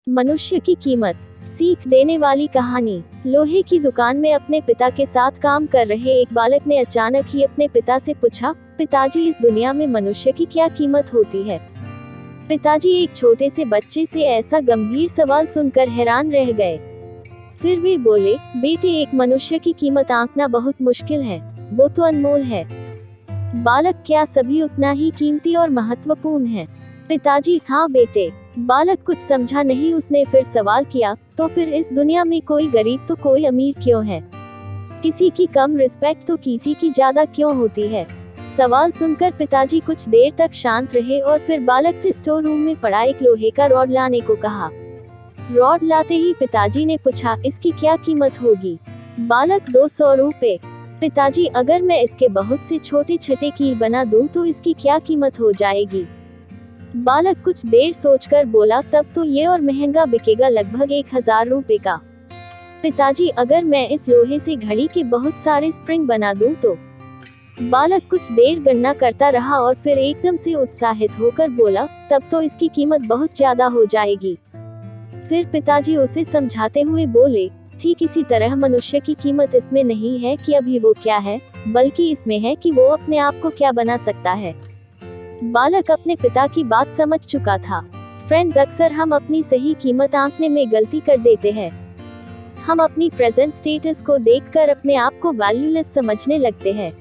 मनुष्य की कीमत। सीख देने वाली कहानी। लोहे की दुकान में अपने पिता के साथ काम कर रहे एक बालक ने अचानक ही अपने पिता से पूछा, पिताजी, इस दुनिया में मनुष्य की क्या कीमत होती है? पिताजी एक छोटे से बच्चे से ऐसा गंभीर सवाल सुनकर हैरान रह गए। फिर वे बोले, बेटे, एक मनुष्य की कीमत आंकना बहुत मुश्किल है, वो तो अनमोल है। बालक, क्या सभी उतना ही कीमती और महत्वपूर्ण है? पिताजी, हाँ बेटे। बालक कुछ समझा नहीं। उसने फिर सवाल किया, तो फिर इस दुनिया में कोई गरीब तो कोई अमीर क्यों है? किसी की कम रिस्पेक्ट तो किसी की ज्यादा क्यों होती है? सवाल सुनकर पिताजी कुछ देर तक शांत रहे और फिर बालक से स्टोर रूम में पड़ा एक लोहे का रॉड लाने को कहा। रॉड लाते ही पिताजी ने पूछा, इसकी क्या कीमत होगी? बालक, 200 रुपए। पिताजी, अगर मैं इसके बहुत से छोटे छोटे कील बना दूं तो इसकी क्या कीमत हो जाएगी? बालक कुछ देर सोचकर बोला, तब तो ये और महंगा बिकेगा, लगभग 1000 रुपए का। पिताजी, अगर मैं इस लोहे से घड़ी के बहुत सारे स्प्रिंग बना दूं तो? बालक कुछ देर गणना करता रहा और फिर एकदम से उत्साहित होकर बोला, तब तो इसकी कीमत बहुत ज्यादा हो जाएगी। फिर पिताजी उसे समझाते हुए बोले, ठीक इसी तरह मनुष्य की कीमत इसमें नहीं है कि अभी वो क्या है, बल्कि इसमें है कि वो अपने आप को क्या बना सकता है। बालक अपने पिता की बात समझ चुका था। फ्रेंड्स, अक्सर हम अपनी सही कीमत आंकने में गलती कर देते हैं। हम अपनी प्रेजेंट स्टेटस को देखकर अपने आप को वैल्यूलेस समझने लगते हैं,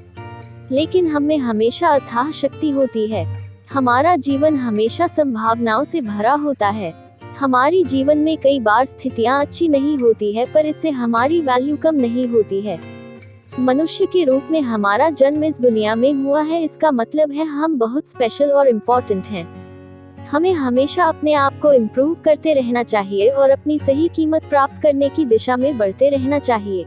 लेकिन हम में हमेशा अथाह शक्ति होती है। हमारा जीवन हमेशा संभावनाओं से भरा होता है। हमारी जीवन में कई बार स्थितियां अच्छी नहीं होती है, पर इससे हमारी वैल्यू कम नहीं होती है। मनुष्य के रूप में हमारा जन्म इस दुनिया में हुआ है, इसका मतलब है हम बहुत स्पेशल और इम्पोर्टेंट हैं। हमें हमेशा अपने आप को इम्प्रूव करते रहना चाहिए और अपनी सही कीमत प्राप्त करने की दिशा में बढ़ते रहना चाहिए।